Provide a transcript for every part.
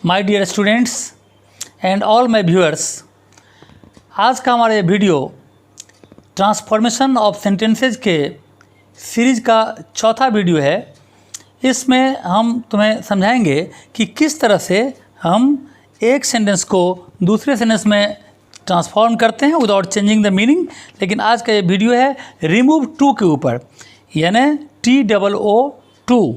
My dear students and all my viewers, आज का हमारा ये वीडियो ट्रांसफॉर्मेशन ऑफ सेंटेंसेज के सीरीज का चौथा वीडियो है। इसमें हम तुम्हें समझाएंगे कि किस तरह से हम एक सेंटेंस को दूसरे सेंटेंस में ट्रांसफॉर्म करते हैं विदाउट चेंजिंग द मीनिंग। लेकिन आज का ये वीडियो है रिमूव टू के ऊपर, यानी TOO2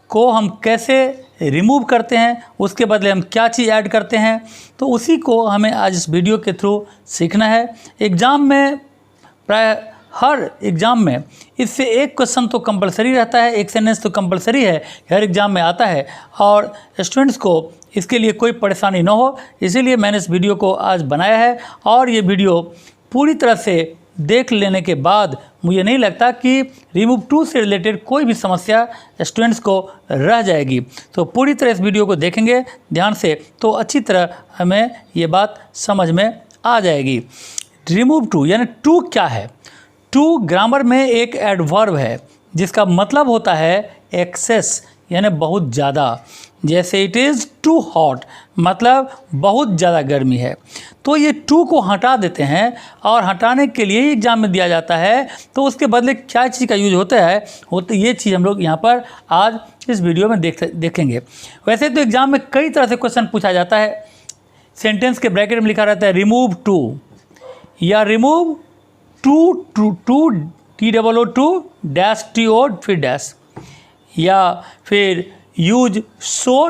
को हम कैसे रिमूव करते हैं, उसके बदले हम क्या चीज़ ऐड करते हैं। तो उसी को हमें आज इस वीडियो के थ्रू सीखना है। एग्ज़ाम में प्राय हर एग्ज़ाम में इससे एक क्वेश्चन तो कंपलसरी रहता है, एक सेंटेंस तो कंपलसरी है, हर एग्ज़ाम में आता है और स्टूडेंट्स को इसके लिए कोई परेशानी ना हो, इसीलिए मैंने इस वीडियो को आज बनाया है। और ये वीडियो पूरी तरह से देख लेने के बाद मुझे नहीं लगता कि रिमूव टू से रिलेटेड कोई भी समस्या स्टूडेंट्स को रह जाएगी। तो पूरी तरह इस वीडियो को देखेंगे ध्यान से तो अच्छी तरह हमें ये बात समझ में आ जाएगी। रिमूव टू यानी टू क्या है? टू ग्रामर में एक एडवर्ब है जिसका मतलब होता है एक्सेस, यानी बहुत ज़्यादा। जैसे इट इज़ टू हॉट, मतलब बहुत ज़्यादा गर्मी है। तो ये टू को हटा देते हैं और हटाने के लिए एग्जाम में दिया जाता है, तो उसके बदले क्या चीज़ का यूज होता है ये चीज़ हम लोग यहाँ पर आज इस वीडियो में देखेंगे। वैसे तो एग्ज़ाम में कई तरह से क्वेश्चन पूछा जाता है। सेंटेंस के ब्रैकेट में लिखा रहता है रिमूव टू या remove to TOO2 dash TO फिर डैश, या फिर यूज सो ..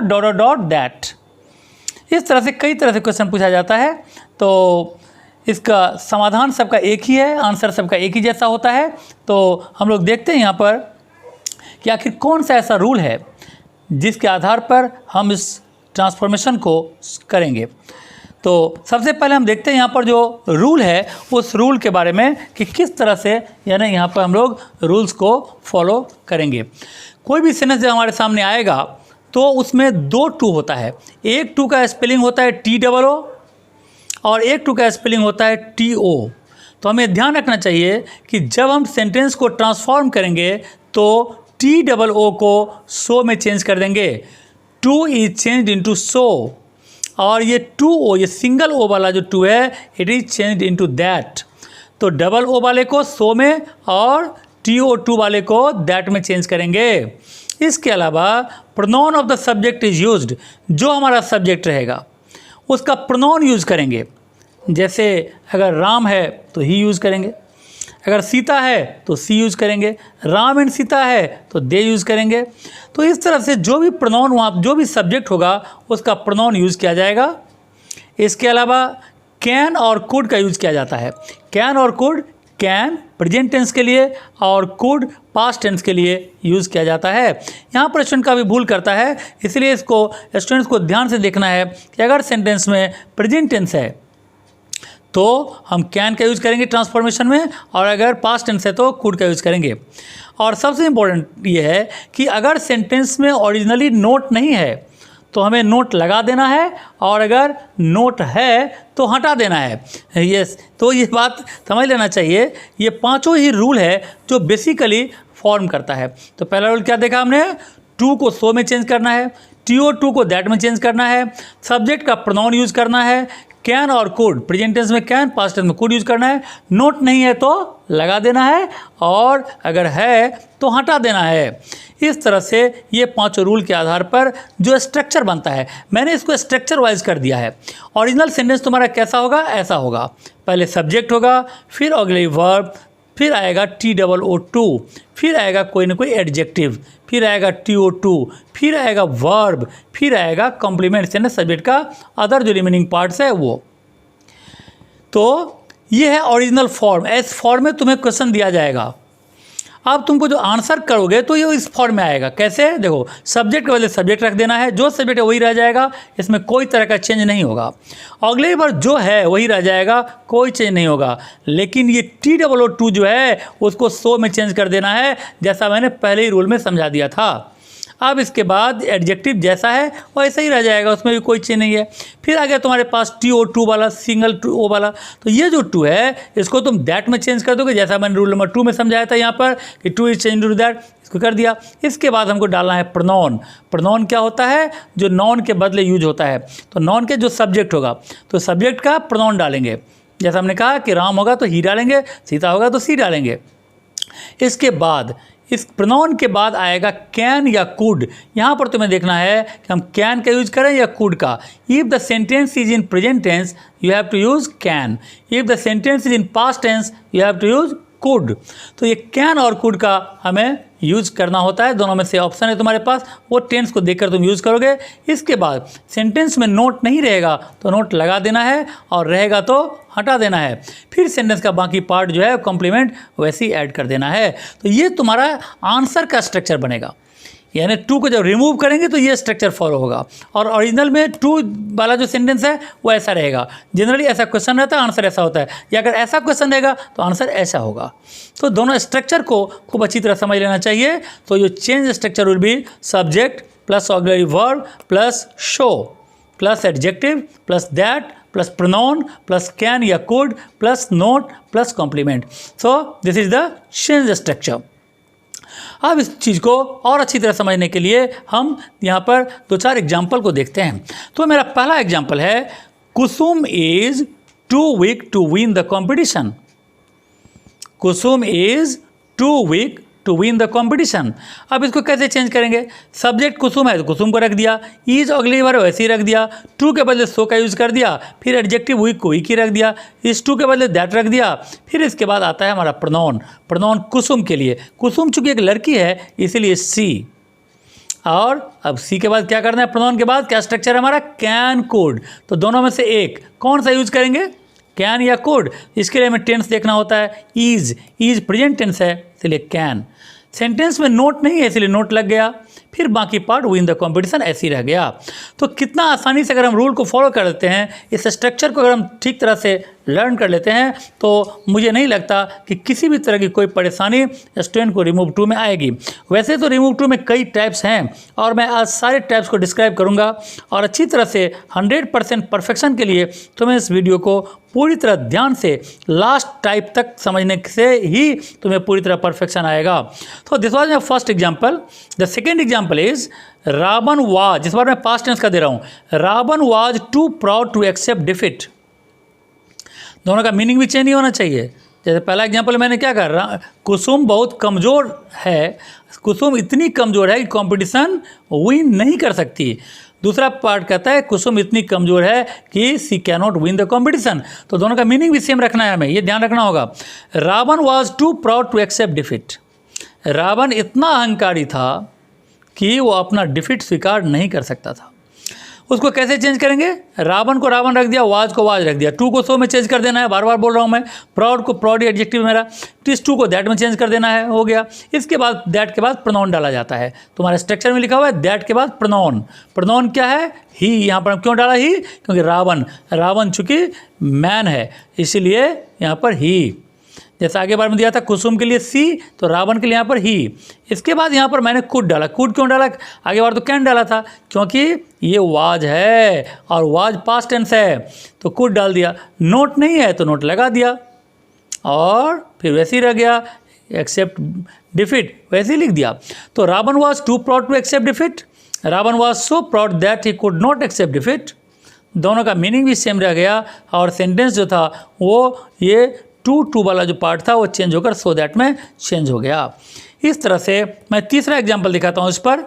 इस तरह से कई तरह से क्वेश्चन पूछा जाता है। तो इसका समाधान सबका एक ही है, आंसर सबका एक ही जैसा होता है। तो हम लोग देखते हैं यहाँ पर कि आखिर कौन सा ऐसा रूल है जिसके आधार पर हम इस ट्रांसफॉर्मेशन को करेंगे। तो सबसे पहले हम देखते हैं यहाँ पर जो रूल है उस रूल के बारे में कि किस तरह से यानी यहाँ पर हम लोग रूल्स को फॉलो करेंगे। कोई भी सेंटेंस जब हमारे सामने आएगा तो उसमें दो टू होता है। एक टू का स्पेलिंग होता है TOO और एक टू का स्पेलिंग होता है TO। तो हमें ध्यान रखना चाहिए कि जब हम सेंटेंस को ट्रांसफॉर्म करेंगे तो TOO को सो में चेंज कर देंगे। Two is changed into so, और ये 2O, ये सिंगल ओ वाला जो टू है, it is changed into that. तो डबल ओ वाले को सो में और TOO2 वाले को दैट में चेंज करेंगे। इसके अलावा pronoun of the subject is used, जो हमारा सब्जेक्ट रहेगा उसका प्रोनाउन यूज करेंगे। जैसे अगर राम है तो ही यूज़ करेंगे, अगर सीता है तो सी यूज़ करेंगे, राम एंड सीता है तो दे यूज़ करेंगे। तो इस तरह से जो भी प्रोनाउन वहाँ जो भी सब्जेक्ट होगा उसका प्रोनाउन यूज़ किया जाएगा। इसके अलावा कैन और कुड का यूज़ किया जाता है। कैन और कुड, कैन प्रेजेंट टेंस के लिए और कुड पास्ट टेंस के लिए यूज़ किया जाता है। यहाँ पर स्टूडेंट का भी भूल करता है, इसलिए इसको स्टूडेंट्स को ध्यान से देखना है कि अगर सेंटेंस में प्रेजेंट टेंस है तो हम कैन का यूज़ करेंगे ट्रांसफॉर्मेशन में, और अगर पास्ट टेंस है तो कुड का यूज़ करेंगे। और सबसे इम्पोर्टेंट ये है कि अगर सेंटेंस में ओरिजिनली नोट नहीं है तो हमें नोट लगा देना है, और अगर नोट है तो हटा देना है। यस, तो ये बात समझ लेना चाहिए। ये पांचों ही रूल है जो बेसिकली फॉर्म करता है। तो पहला रूल क्या देखा हमने? टू को सो में चेंज करना है, TOO2 को दैट में चेंज करना है, सब्जेक्ट का प्रोनाउन यूज़ करना है, कैन और कुड प्रेजेंट टेंस में कैन, पास्ट टेंस में कुड यूज़ करना है, नोट नहीं है तो लगा देना है, और अगर है तो हटा देना है। इस तरह से ये पांचों रूल के आधार पर जो स्ट्रक्चर बनता है, मैंने इसको स्ट्रक्चर वाइज कर दिया है। ओरिजिनल सेंटेंस तुम्हारा कैसा होगा? ऐसा होगा, पहले सब्जेक्ट होगा, फिर ऑक्सिलरी वर्ब, फिर आएगा TOO2, फिर आएगा कोई ना कोई एडजेक्टिव, फिर आएगा TOO2, फिर आएगा वर्ब, फिर आएगा कॉम्प्लीमेंट यानी सब्जेक्ट का अदर जो रिमेनिंग पार्ट्स है वो। तो ये है ओरिजिनल फॉर्म। इस फॉर्म में तुम्हें क्वेश्चन दिया जाएगा, अब तुमको जो आंसर करोगे तो ये इस फॉर्म में आएगा। कैसे? देखो, सब्जेक्ट के बदले सब्जेक्ट रख देना है, जो सब्जेक्ट है वही रह जाएगा, इसमें कोई तरह का चेंज नहीं होगा। अगले बार जो है वही रह जाएगा, कोई चेंज नहीं होगा। लेकिन ये TOO2 जो है उसको सो में चेंज कर देना है, जैसा मैंने पहले ही रूल में समझा दिया था। अब इसके बाद एडजेक्टिव जैसा है वैसा ही रह जाएगा, उसमें भी कोई चेंज नहीं है। फिर आ गया तुम्हारे पास TO2 वाला, सिंगल ओ वाला, तो ये जो टू है इसको तुम दैट में चेंज कर दोगे, जैसा मैंने रूल नंबर 2 में समझाया था यहाँ पर कि to is change to that, इसको कर दिया। इसके बाद हमको डालना है प्रोनाउन। प्रोनाउन क्या होता है? जो नॉन के बदले यूज होता है। तो नॉन के जो सब्जेक्ट होगा तो सब्जेक्ट का प्रोनाउन डालेंगे, जैसा हमने कहा कि राम होगा तो ही डालेंगे, सीता होगा तो सी डालेंगे। इसके बाद इस प्रोनाउन के बाद आएगा कैन या कुड। यहाँ पर तुम्हें देखना है कि हम कैन का यूज करें या कुड का। If the sentence is in present tense you have to use can, if the sentence is in past tense you have to use could. तो ये कैन और कुड का हमें यूज करना होता है, दोनों में से ऑप्शन है तुम्हारे पास, वो टेंस को देखकर तुम यूज़ करोगे। इसके बाद सेंटेंस में नोट नहीं रहेगा तो नोट लगा देना है, और रहेगा तो हटा देना है। फिर सेंटेंस का बाकी पार्ट जो है कॉम्प्लीमेंट वैसे ही ऐड कर देना है। तो ये तुम्हारा आंसर का स्ट्रक्चर बनेगा, यानी टू को जब रिमूव करेंगे तो ये स्ट्रक्चर फॉलो होगा। और ओरिजिनल में टू वाला जो सेंटेंस है वो ऐसा रहेगा। जनरली ऐसा क्वेश्चन रहता है, आंसर ऐसा होता है, या अगर ऐसा क्वेश्चन रहेगा तो आंसर ऐसा होगा। तो दोनों स्ट्रक्चर को खूब अच्छी तरह समझ लेना चाहिए। तो जो change structure will be subject plus auxiliary verb plus so plus adjective plus that plus pronoun plus can या could plus not plus complement. So this is the change structure. अब इस चीज़ को और अच्छी तरह समझने के लिए हम यहाँ पर 2-4 एग्जाम्पल को देखते हैं। तो मेरा पहला एग्जाम्पल है, Kusum is too weak to win the competition. Kusum is too weak to win the competition. अब इसको कैसे चेंज करेंगे? सब्जेक्ट कुसुम है तो कुसुम को रख दिया, इज अगली बार वैसे ही रख दिया, टू के बदले सो का यूज़ कर दिया, फिर एडजेक्टिव वीक को वीक ही रख दिया, इस टू के बदले दैट रख दिया। फिर इसके बाद आता है हमारा प्रोनाउन। प्रोनाउन कुसुम के लिए, कुसुम चूंकि एक लड़की है इसीलिए सी, और अब सी के बाद क्या करना है? प्रोनाउन के बाद क्या स्ट्रक्चर है हमारा? Can could. तो दोनों में से एक कौन सा यूज करेंगे, कैन या कुड? इसके लिए हमें टेंस देखना होता है। इज प्रेजेंट टेंस है इसलिए कैन। सेंटेंस में नोट नहीं है इसलिए नोट लग गया। फिर बाकी पार्ट विन द कॉम्पिटिशन ऐसे ही रह गया। तो कितना आसानी से अगर हम रूल को फॉलो कर लेते हैं, इस स्ट्रक्चर को अगर हम ठीक तरह से लर्न कर लेते हैं, तो मुझे नहीं लगता कि किसी भी तरह की कोई परेशानी स्टूडेंट को रिमूव 2 में आएगी। वैसे तो रिमूव 2 में कई टाइप्स हैं और मैं आज सारे टाइप्स को डिस्क्राइब करूंगा, और अच्छी तरह से 100% परफेक्शन के लिए तुम्हें इस वीडियो को पूरी तरह ध्यान से लास्ट टाइप तक समझने से ही तुम्हें पूरी तरह परफेक्शन आएगा। तो this was my first example. The second example is Ravan was, इस बार मैं पास्ट टेंस का दे रहा हूँ। Ravan was too proud to accept defeat. दोनों का मीनिंग भी चेंज नहीं होना चाहिए। जैसे पहला एग्जांपल मैंने क्या कहा, कुसुम बहुत कमज़ोर है, कुसुम इतनी कमज़ोर है कि कंपटीशन विन नहीं कर सकती। दूसरा पार्ट कहता है कुसुम इतनी कमज़ोर है कि she can not win the competition. तो दोनों का मीनिंग भी सेम रखना है, हमें ये ध्यान रखना होगा। Ravan was too proud to accept defeat. Ravan इतना अहंकारी था कि वो अपना डिफीट स्वीकार नहीं कर सकता था। उसको कैसे चेंज करेंगे? रावण को रावण रख दिया, वाज को वाज रख दिया, टू को सो में चेंज कर देना है, बार बार बोल रहा हूँ मैं। प्राउड को प्राउड एडजेक्टिव मेरा, इस टू को दैट में चेंज कर देना है, हो गया। इसके बाद दैट के बाद प्रोनाउन डाला जाता है। तुम्हारे स्ट्रक्चर में लिखा हुआ है दैट के बाद प्रोनाउन। प्रोनाउन क्या है? ही। यहाँ पर हम क्यों डाला ही? क्योंकि रावण चूंकि मैन है इसीलिए यहाँ पर ही। जैसे आगे बार में दिया था कुसुम के लिए सी, तो रावण के लिए यहाँ पर ही। इसके बाद यहाँ पर मैंने कुड डाला। कुड क्यों डाला? आगे बार तो कैन डाला था, क्योंकि ये वाज है और वाज पास्ट टेंस है, तो कुड डाल दिया। नोट नहीं है तो नोट लगा दिया, और फिर वैसे ही रह गया। एक्सेप्ट डिफीट वैसे ही लिख दिया। तो Ravan was too proud to accept defeat, Ravan was so proud that he could not accept defeat. दोनों का मीनिंग भी सेम रह गया, और सेंटेंस जो था वो ये टू वाला जो पार्ट था वो चेंज होकर सो दैट में चेंज हो गया। इस तरह से मैं तीसरा एग्जांपल दिखाता हूँ इस पर।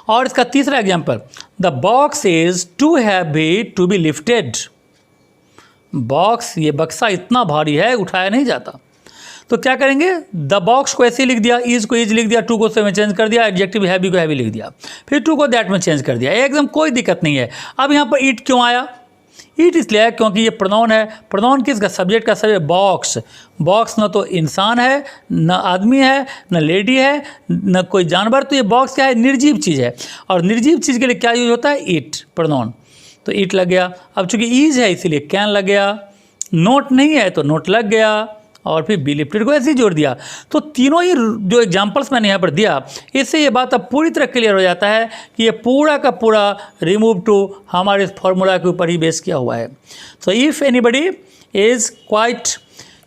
और इसका तीसरा example, the box is too heavy to be lifted. Box, ये बक्सा इतना भारी है उठाया नहीं जाता। तो क्या करेंगे? द बॉक्स को ऐसे ही लिख दिया, इज को इज लिख दिया, टू को से में चेंज कर दिया, एडजेक्टिव हैवी को हैवी लिख दिया, फिर टू को दैट में चेंज कर दिया, एकदम कोई दिक्कत नहीं है। अब यहाँ पर ईट क्यों आया? ईट इसलिए है क्योंकि ये प्रोनाउन है। प्रोनाउन किसका? सब्जेक्ट का। Subject box. बॉक्स न तो इंसान है, न आदमी है, न लेडी है, न कोई जानवर। तो ये बॉक्स क्या है? निर्जीव चीज़ है, और निर्जीव चीज़ के लिए क्या यूज होता है? ईट, प्रोनाउन। तो ईट लग गया। अब चूंकि ईज है इसीलिए कैन लग गया। नोट नहीं है तो नोट लग गया, और फिर बी लिफ्टेड को ऐसे ही जोड़ दिया। तो तीनों ही जो एग्जांपल्स मैंने यहाँ पर दिया, इससे ये बात अब पूरी तरह क्लियर हो जाता है कि ये पूरा का पूरा रिमूव टू हमारे इस फॉर्मूला के ऊपर ही बेस किया हुआ है। So if anybody is quite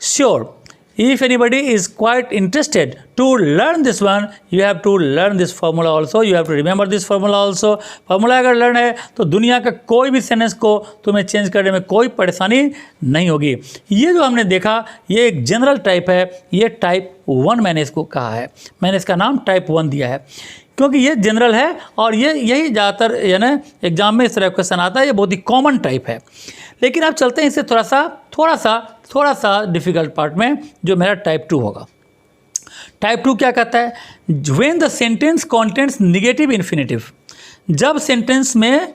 sure, if anybody is quite interested to learn this one, you have to learn this formula also, you have to remember this formula also। Formula अगर learn है तो दुनिया का कोई भी sentence को तुम्हें change करने में कोई परेशानी नहीं होगी। ये जो हमने देखा ये एक जनरल टाइप है, ये टाइप 1 मैंने इसको कहा है, मैंने इसका नाम टाइप 1 दिया है क्योंकि ये जनरल है और ये यही ज़्यादातर यानी एग्जाम में इस तरह क्वेश्चन आता है, ये बहुत ही कॉमन टाइप है। लेकिन अब चलते हैं इससे थोड़ा सा डिफ़िकल्ट पार्ट में, जो मेरा टाइप 2 होगा। टाइप 2 क्या कहता है? When the sentence contents negative infinitive, जब सेंटेंस में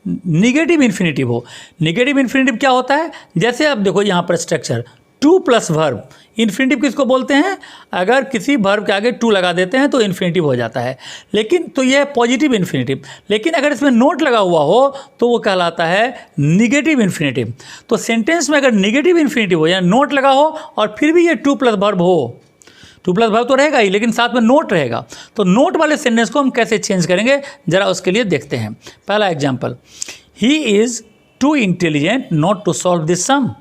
निगेटिव इन्फिनेटिव हो। निगेटिव इन्फिनेटिव क्या होता है? जैसे अब देखो यहाँ पर स्ट्रक्चर 2 प्लस वर्ब, इन्फिनेटिव किसको बोलते हैं? अगर किसी वर्ब के आगे 2 लगा देते हैं तो इन्फिनेटिव हो जाता है। लेकिन तो यह है पॉजिटिव इन्फिनेटिव, लेकिन अगर इसमें नोट लगा हुआ हो तो वो कहलाता है निगेटिव इन्फिनेटिव। तो सेंटेंस में अगर निगेटिव इन्फिनेटिव हो या नोट लगा हो और फिर भी ये 2 प्लस वर्ब हो, 2 प्लस वर्ब तो रहेगा ही लेकिन साथ में नोट रहेगा, तो नोट वाले सेंटेंस को हम कैसे चेंज करेंगे जरा उसके लिए देखते हैं। पहला example, he is too intelligent not to solve this sum.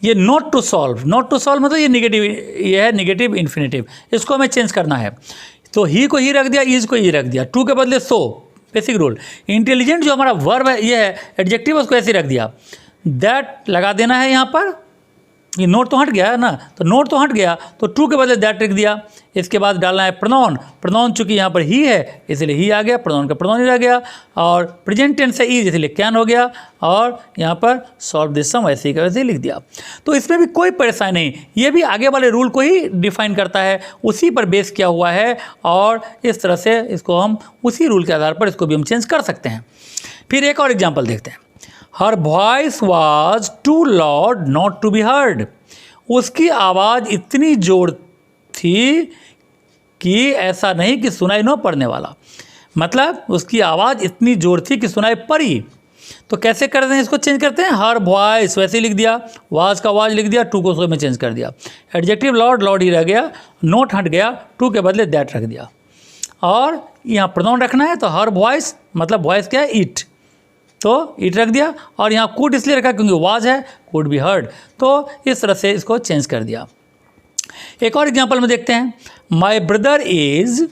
ये नॉट टू सॉल्व मतलब ये निगेटिव, ये है निगेटिव इन्फिनेटिव, इसको हमें चेंज करना है। तो ही को ही रख दिया, इज को ही रख दिया, टू के बदले सो, बेसिक रूल। इंटेलिजेंट जो हमारा वर्ब है ये है एडजेक्टिव, उसको ऐसे रख दिया। दैट लगा देना है यहाँ पर, ये नोट तो हट गया है ना, तो नोट तो हट गया तो टू के बदले दैट रख दिया। इसके बाद डालना है प्रोनाउन, प्रोनाउन चूंकि यहाँ पर ही है इसलिए ही आ गया, प्रोनाउन का प्रोनाउन ही रह गया, और प्रेजेंट टेंस है इज इसलिए कैन हो गया, और यहाँ पर सॉल्व दिस सम ऐसे ही का वैसे ही लिख दिया। तो इसमें भी कोई परेशानी नहीं, ये भी आगे वाले रूल को ही डिफाइन करता है, उसी पर बेस किया हुआ है, और इस तरह से इसको हम उसी रूल के आधार पर इसको भी हम चेंज कर सकते हैं। फिर एक और एग्जाम्पल देखते हैं। Her voice was too loud not to be heard. उसकी आवाज़ इतनी जोर थी कि ऐसा नहीं कि सुनाई न पड़ने वाला, मतलब उसकी आवाज़ इतनी जोर थी कि सुनाई पड़ी। तो कैसे करते हैं इसको, चेंज करते हैं। हर वॉइस वैसे ही लिख दिया, वाज का वाज लिख दिया, टू को सो में चेंज कर दिया। एडजेक्टिव लाउड, लाउड ही रह गया, नोट हट गया, टू के बदले दैट रख दिया, और यहाँ प्रोनाउन रखना है। तो हर वॉइस मतलब वॉइस क्या है? इट, तो इट रख दिया, और यहाँ कुड इसलिए रखा क्योंकि वाज है, कुड बी हर्ड। तो इस तरह से इसको चेंज कर दिया। एक और एग्जांपल में देखते हैं। My brother is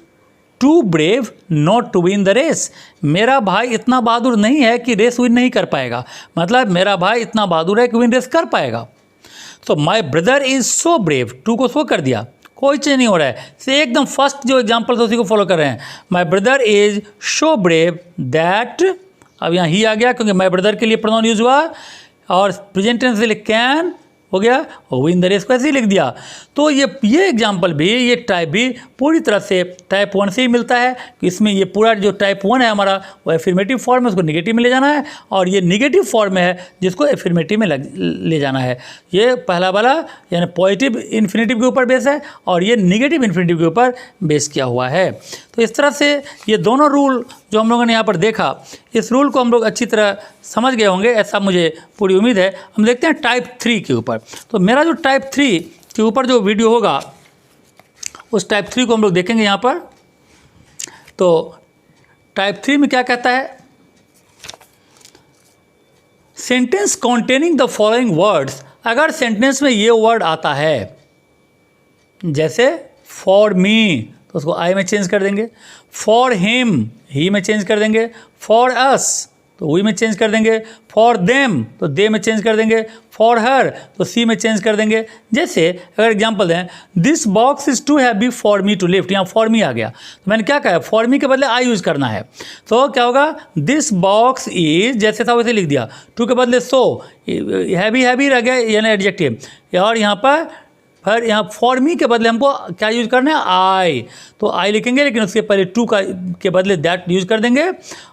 too brave not to win the race. मेरा भाई इतना बहादुर नहीं है कि रेस विन नहीं कर पाएगा, मतलब मेरा भाई इतना बहादुर है कि विन रेस कर पाएगा। तो my brother is so brave, to को सो कर दिया, कोई चेंज नहीं हो रहा है, से एकदम फर्स्ट जो एग्जाम्पल था उसी को फॉलो कर रहे हैं। My brother is so brave that, अब यहाँ ही आ गया क्योंकि माई ब्रदर के लिए प्रोनाउन यूज हुआ, और प्रेजेंट टेंस के लिए कैन हो गया, विन द रेस को ऐसे ही लिख दिया। तो ये एग्जाम्पल भी, ये टाइप भी पूरी तरह से टाइप 1 से ही मिलता है। इसमें ये पूरा जो टाइप 1 है हमारा वो एफर्मेटिव फॉर्म है, उसको निगेटिव में ले जाना है, और ये निगेटिव फॉर्म में है जिसको एफर्मेटिव में ले जाना है। ये पहला वाला यानी पॉजिटिव इन्फिनेटिव के ऊपर बेस है, और ये निगेटिव इन्फिनेटिव के ऊपर बेस किया हुआ है। तो इस तरह से ये दोनों रूल जो हम लोगों ने यहाँ पर देखा, इस रूल को हम लोग अच्छी तरह समझ गए होंगे, ऐसा मुझे पूरी उम्मीद है। हम देखते हैं टाइप 3 के ऊपर। तो मेरा जो टाइप 3 के ऊपर जो वीडियो होगा उस टाइप 3 को हम लोग देखेंगे यहाँ पर। तो टाइप 3 में क्या कहता है? Sentence containing the following words. अगर सेंटेंस में ये वर्ड आता है जैसे फॉर मी, तो उसको आई में चेंज कर देंगे। फॉर हिम, ही में चेंज कर देंगे। फॉर अस, तो वी में चेंज कर देंगे। फॉर देम, तो दे में चेंज कर देंगे। फॉर हर, तो सी में चेंज कर देंगे। जैसे अगर एग्जांपल दें, this box is too heavy for me to lift, यहाँ फॉर मी आ गया, तो मैंने क्या कहा? फॉर मी के बदले आई यूज़ करना है। तो क्या होगा? दिस बॉक्स इज, जैसे था वैसे लिख दिया, टू के बदले सो, हैवी रह गया यानी एडजेक्टिव, और यहाँ पर फिर यहाँ फॉर मी के बदले हमको क्या यूज़ करना है? आई, तो आई लिखेंगे, लेकिन उसके पहले टू का के बदले दैट यूज़ कर देंगे,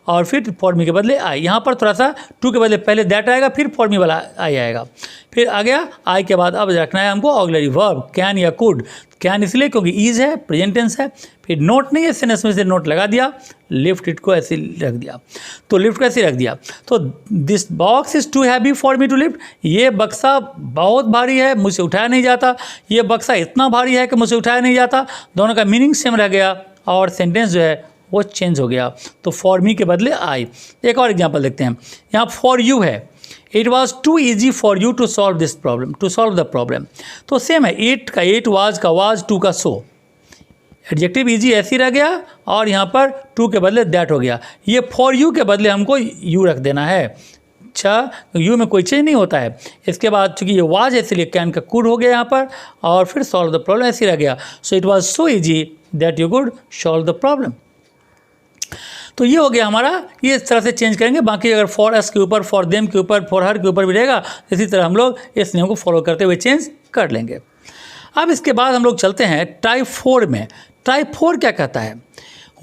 और फिर फॉर मी के बदले आई। यहाँ पर थोड़ा सा टू के बदले पहले दैट आएगा, फिर फॉर मी वाला आई आएगा। फिर आ गया आई के बाद अब रखना है हमको ऑक्सिलरी वर्ब, कैन या कुड। कैन इसलिए क्योंकि इज है, प्रेजेंट टेंस है। फिर नोट नहीं है, सेंटेंस में से नोट लगा दिया, लिफ्ट इट को ऐसे रख दिया, तो लिफ्ट को ऐसे रख दिया। तो this box is too heavy for me to lift, ये बक्सा बहुत भारी है, मुझसे उठाया नहीं जाता, ये बक्सा इतना भारी है कि मुझसे उठाया नहीं जाता। दोनों का मीनिंग सेम रह गया और सेंटेंस जो है वो चेंज हो गया। तो फॉर मी के बदले आई। एक और एग्जाम्पल देखते हैं, यहाँ फॉर यू है, it was too easy for you to solve this problem, to solve the problem. तो सेम है, इट का इट, वाज का वाज, टू का सो। एडजेक्टिव ईजी ऐसी रह गया और यहाँ पर टू के बदले दैट हो गया। ये फॉर यू के बदले हमको यू रख देना है। अच्छा, यू में कोई चेंज नहीं होता है। इसके बाद चूंकि ये वाज है इसलिए कैन का कुड हो गया यहाँ पर, और फिर सॉल्व द प्रॉब्लम ऐसी रह गया। So it was so easy that you could solve the problem. तो ये हो गया हमारा, ये इस तरह से चेंज करेंगे। बाकी अगर फॉर अस के ऊपर, फॉर देम के ऊपर, फॉर हर के ऊपर भी रहेगा, इसी तरह हम लोग इस नियम को फॉलो करते हुए चेंज कर लेंगे। अब इसके बाद हम लोग चलते हैं टाइप 4 में। टाइप 4 क्या कहता है?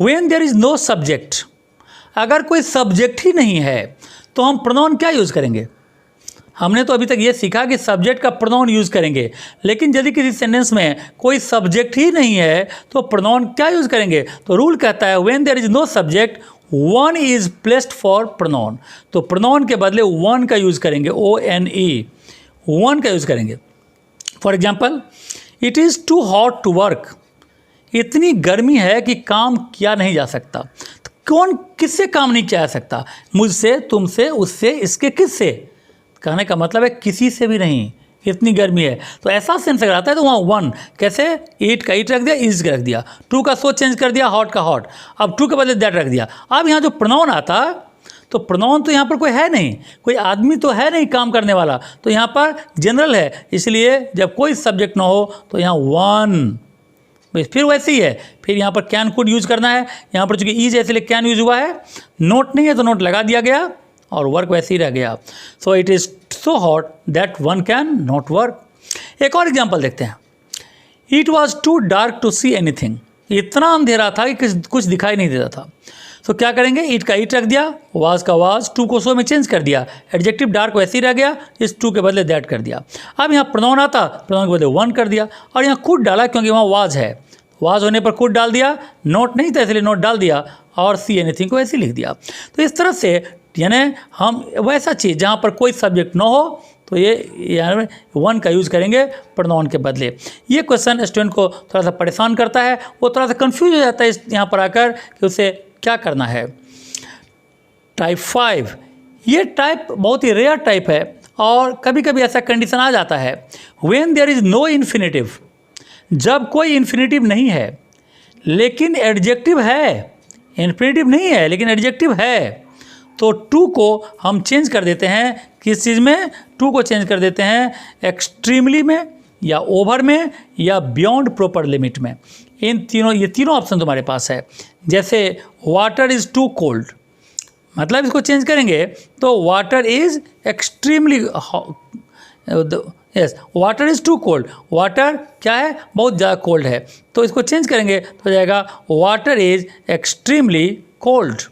When there is no subject, अगर कोई सब्जेक्ट ही नहीं है तो हम प्रोनाउन क्या यूज़ करेंगे? हमने तो अभी तक ये सीखा कि सब्जेक्ट का प्रोनाउन यूज़ करेंगे, लेकिन यदि किसी सेंटेंस में कोई सब्जेक्ट ही नहीं है तो प्रोनाउन क्या यूज़ करेंगे? तो रूल कहता है when there is no subject one is placed for pronoun. तो प्रोनाउन के बदले वन का यूज़ करेंगे, ONE, वन का यूज़ करेंगे। For example, it is too hot to work, इतनी गर्मी है कि काम किया नहीं जा सकता। तो कौन किससे काम नहीं किया जा सकता? मुझसे, तुमसे, उससे, इसके, किससे? कहने का मतलब है किसी से भी नहीं, इतनी गर्मी है। तो ऐसा सेंस अगर आता है तो वहाँ वन, कैसे? ईट का ईट रख दिया, इज रख दिया, टू का सो चेंज कर दिया, हॉट का हॉट, अब टू के बदले दैट रख दिया। अब यहाँ जो प्रोनाउन आता, तो प्रोनाउन तो यहाँ पर कोई है नहीं, कोई आदमी तो है नहीं काम करने वाला, तो यहाँ पर जनरल है, इसलिए जब कोई सब्जेक्ट ना हो तो यहाँ वन। फिर वैसे ही है, फिर यहाँ पर कैन कुड यूज़ करना है। यहाँ पर चूंकि ईज है इसलिए कैन यूज हुआ है, नोट नहीं है तो नोट लगा दिया गया और वर्क वैसे ही रह गया। So it is so hot that one can not work. एक और एग्जाम्पल देखते हैं, it was too dark to see anything, इतना अंधेरा था कि कुछ दिखाई नहीं देता था। तो क्या करेंगे? ईट का ईट रख दिया, वाज का वाज, टू को सो में चेंज कर दिया, एडजेक्टिव डार्क वैसे ही रह गया, इस टू के बदले दैट कर दिया। अब यहाँ प्रोनाउन आता, प्रोनाउन के बदले वन कर दिया, और यहाँ कुड डाला क्योंकि वहाँ वाज है, वाज होने पर कुड डाल दिया, नोट नहीं था इसलिए नोट डाल दिया, और सी एनीथिंग को ऐसे लिख दिया। तो इस तरह से यानी हम वैसा चीज़ जहाँ पर कोई सब्जेक्ट ना हो तो ये वन का यूज़ करेंगे प्रोनाउन के बदले। ये क्वेश्चन स्टूडेंट को थोड़ा सा परेशान करता है, वो थोड़ा सा कंफ्यूज हो जाता है इस यहाँ पर आकर कि उसे क्या करना है। टाइप 5, ये टाइप बहुत ही रेयर टाइप है और कभी कभी ऐसा कंडीशन आ जाता है, when there is no infinitive, जब कोई इन्फिनेटिव नहीं है लेकिन एडजेक्टिव है, इन्फिनेटिव नहीं है लेकिन एडजेक्टिव है, तो टू को हम चेंज कर देते हैं, किस चीज़ में? टू को चेंज कर देते हैं एक्सट्रीमली में, या ओवर में, या बियॉन्ड प्रॉपर लिमिट में। इन तीनों, ये तीनों ऑप्शन तुम्हारे पास है। जैसे वाटर इज़ टू कोल्ड, मतलब इसको चेंज करेंगे तो water is extremely, yes, water is too cold, water क्या है? बहुत ज़्यादा कोल्ड है, तो इसको चेंज करेंगे तो हो जाएगा वाटर इज़ एक्सट्रीमली कोल्ड।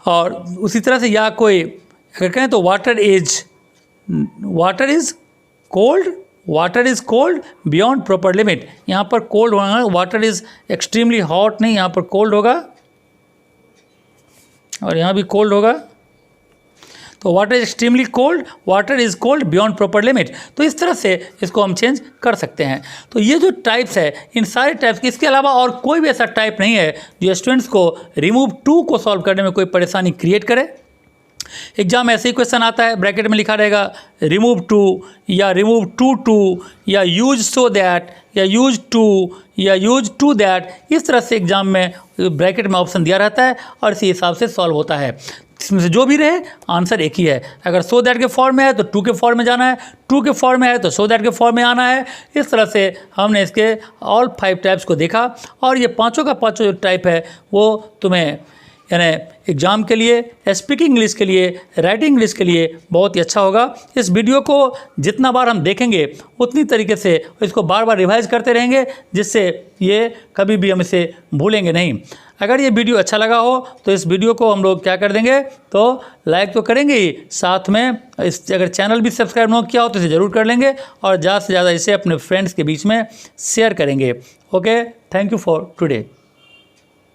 और उसी तरह से या कोई अगर कहें तो water is cold, water is cold beyond proper limit, यहाँ पर कोल्ड होगा, वाटर इज़ एक्सट्रीमली हॉट नहीं, यहाँ पर कोल्ड होगा और यहाँ भी कोल्ड होगा। तो water is extremely cold, water is cold beyond proper limit. तो इस तरह से इसको हम चेंज कर सकते हैं। तो ये जो टाइप्स है, इन सारे टाइप्स, इसके अलावा और कोई भी ऐसा टाइप नहीं है जो स्टूडेंट्स को रिमूव टू को सॉल्व करने में कोई परेशानी क्रिएट करे। एग्जाम ऐसे ही क्वेश्चन आता है, ब्रैकेट में लिखा रहेगा रिमूव टू, या रिमूव टू, या यूज सो दैट, या यूज टू, या यूज टू दैट। इस तरह से एग्जाम में ब्रैकेट में ऑप्शन दिया रहता है और इसी हिसाब से सॉल्व होता है। इसमें से जो भी रहे आंसर एक ही है। अगर सो दैट के फॉर्म में है तो टू के फॉर्म में जाना है, टू के फॉर्म में है तो सो दैट के फॉर्म में आना है। इस तरह से हमने इसके ऑल 5 टाइप्स को देखा और ये पांचों का पांचों जो टाइप है वो तुम्हें यानी एग्ज़ाम के लिए, स्पीकिंग इंग्लिश के लिए, राइटिंग इंग्लिश के लिए बहुत ही अच्छा होगा। इस वीडियो को जितना बार हम देखेंगे उतनी तरीके से इसको बार बार रिवाइज करते रहेंगे, जिससे ये कभी भी हम इसे भूलेंगे नहीं। अगर ये वीडियो अच्छा लगा हो तो इस वीडियो को हम लोग क्या कर देंगे, तो लाइक तो करेंगे ही, साथ में अगर चैनल भी सब्सक्राइब ना किया हो तो इसे ज़रूर कर लेंगे और ज़्यादा से ज़्यादा इसे अपने फ्रेंड्स के बीच में शेयर करेंगे। Okay, thank you for today.